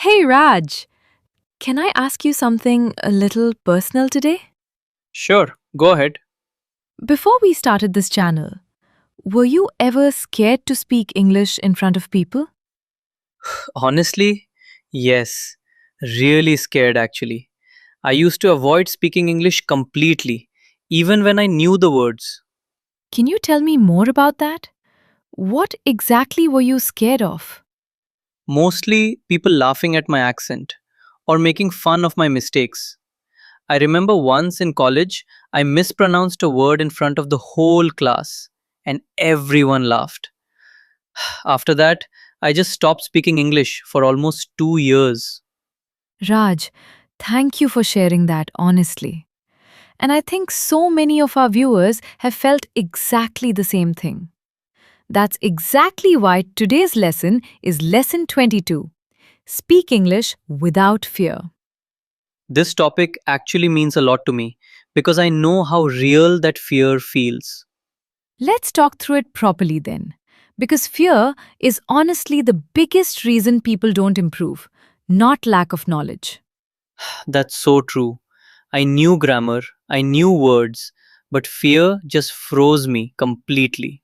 Hey Raj, can I ask you something a little personal today? Sure, go ahead. Before we started this channel, were you ever scared to speak English in front of people? Honestly, yes. Really scared actually. I used to avoid speaking English completely, even when I knew the words. Can you tell me more about that? What exactly were you scared of? Mostly people laughing at my accent or making fun of my mistakes. I remember once in college, I mispronounced a word in front of the whole class, and everyone laughed. After that, I just stopped speaking English for almost 2 years. Raj, thank you for sharing that honestly. And I think so many of our viewers have felt exactly the same thing. That's exactly why today's lesson is Lesson 22. Speak English without fear. This topic actually means a lot to me because I know how real that fear feels. Let's talk through it properly then. Because fear is honestly the biggest reason people don't improve, not lack of knowledge. That's so true. I knew grammar, I knew words, but fear just froze me completely.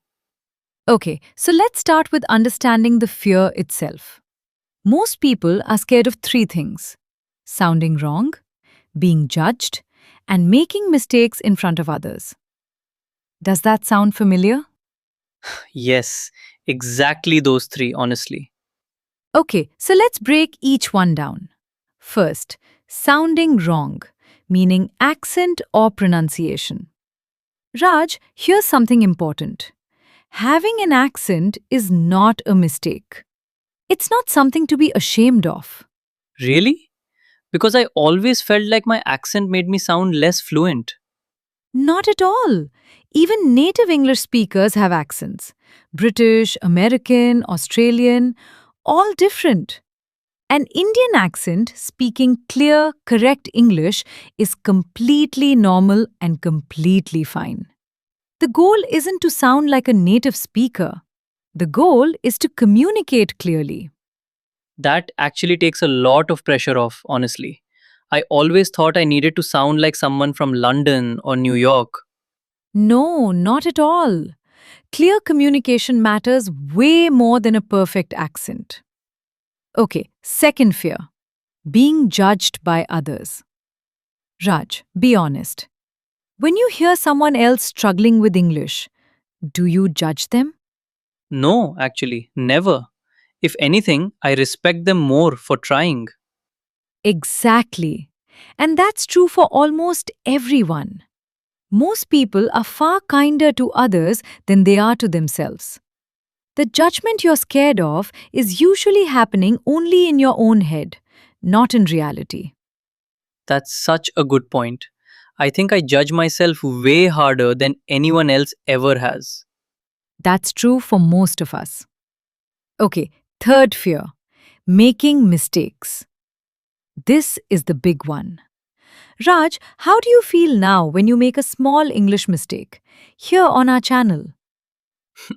Okay, so let's start with understanding the fear itself. Most people are scared of three things: sounding wrong, being judged, and making mistakes in front of others. Does that sound familiar? Yes, exactly those three, honestly. Okay, so let's break each one down. First, sounding wrong, meaning accent or pronunciation. Raj, here's something important. Having an accent is not a mistake. It's not something to be ashamed of. Really? Because I always felt like my accent made me sound less fluent. Not at all. Even native English speakers have accents: British, American, Australian, all different. An Indian accent speaking clear, correct English is completely normal and completely fine. The goal isn't to sound like a native speaker. The goal is to communicate clearly. That actually takes a lot of pressure off, honestly. I always thought I needed to sound like someone from London or New York. No, not at all. Clear communication matters way more than a perfect accent. Okay, second fear: being judged by others. Raj, be honest. When you hear someone else struggling with English, do you judge them? No, actually, never. If anything, I respect them more for trying. Exactly. And that's true for almost everyone. Most people are far kinder to others than they are to themselves. The judgment you're scared of is usually happening only in your own head, not in reality. That's such a good point. I think I judge myself way harder than anyone else ever has. That's true for most of us. Okay, third fear: making mistakes. This is the big one. Raj, how do you feel now when you make a small English mistake here on our channel?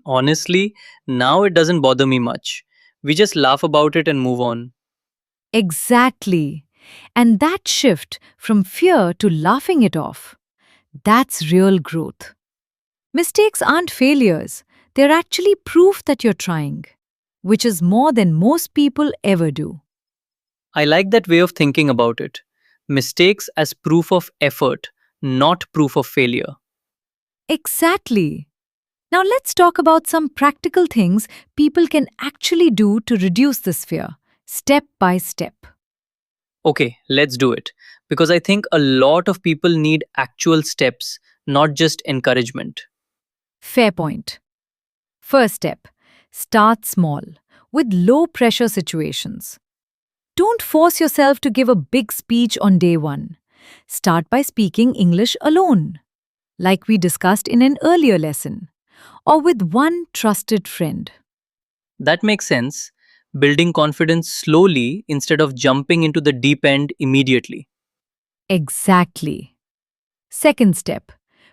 Honestly, now it doesn't bother me much. We just laugh about it and move on. Exactly. And that shift from fear to laughing it off, that's real growth. Mistakes aren't failures, they're actually proof that you're trying, which is more than most people ever do. I like that way of thinking about it. Mistakes as proof of effort, not proof of failure. Exactly. Now let's talk about some practical things people can actually do to reduce this fear, step by step. Okay, let's do it. Because I think a lot of people need actual steps, not just encouragement. Fair point. First step: start small, with low pressure situations. Don't force yourself to give a big speech on day one. Start by speaking English alone, like we discussed in an earlier lesson, or with one trusted friend. That makes sense. Building confidence slowly instead of jumping into the deep end immediately. Exactly. Second step: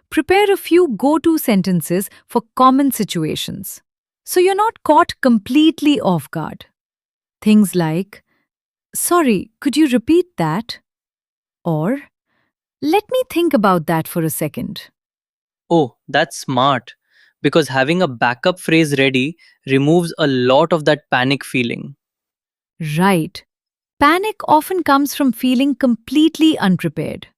prepare a few go to sentences for common situations, so you're not caught completely off guard. Things like, Sorry, could you repeat that? Or, let me think about that for a second. Oh, that's smart. Because having a backup phrase ready removes a lot of that panic feeling. Right. Panic often comes from feeling completely unprepared.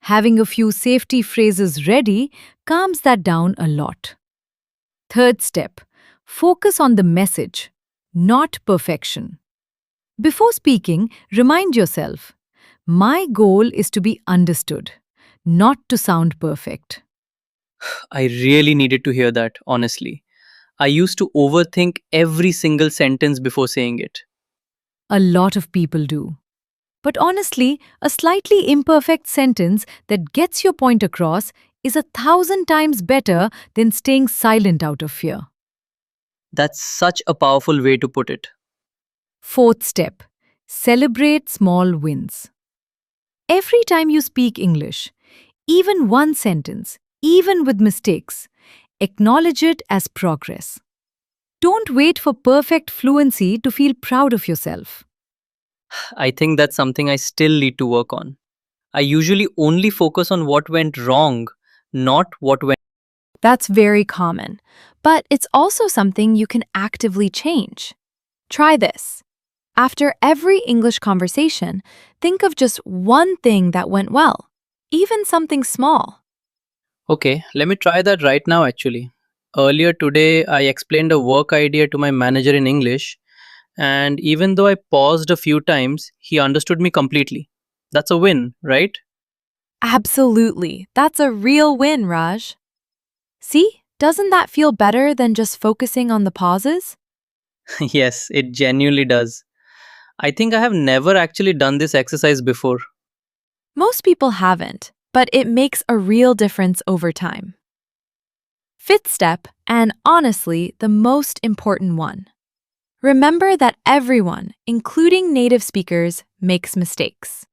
Having a few safety phrases ready calms that down a lot. Third step, focus on the message, not perfection. Before speaking, remind yourself, my goal is to be understood, not to sound perfect. I really needed to hear that, honestly. I used to overthink every single sentence before saying it. A lot of people do. But honestly, a slightly imperfect sentence that gets your point across is 1,000 times better than staying silent out of fear. That's such a powerful way to put it. Fourth step, celebrate small wins. Every time you speak English, even one sentence, even with mistakes, acknowledge it as progress. Don't wait for perfect fluency to feel proud of yourself. I think that's something I still need to work on. I usually only focus on what went wrong, not what went. That's very common, but it's also something you can actively change. Try this. After every English conversation, think of just one thing that went well, even something small. Okay, let me try that right now actually. Earlier today, I explained a work idea to my manager in English, and even though I paused a few times, he understood me completely. That's a win, right? Absolutely. That's a real win, Raj. See, doesn't that feel better than just focusing on the pauses? Yes, it genuinely does. I think I have never actually done this exercise before. Most people haven't, but it makes a real difference over time. Fifth step, and honestly, the most important one. Remember that everyone, including native speakers, makes mistakes.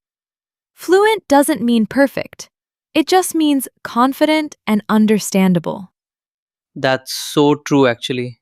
Fluent doesn't mean perfect. It just means confident and understandable. That's so true actually.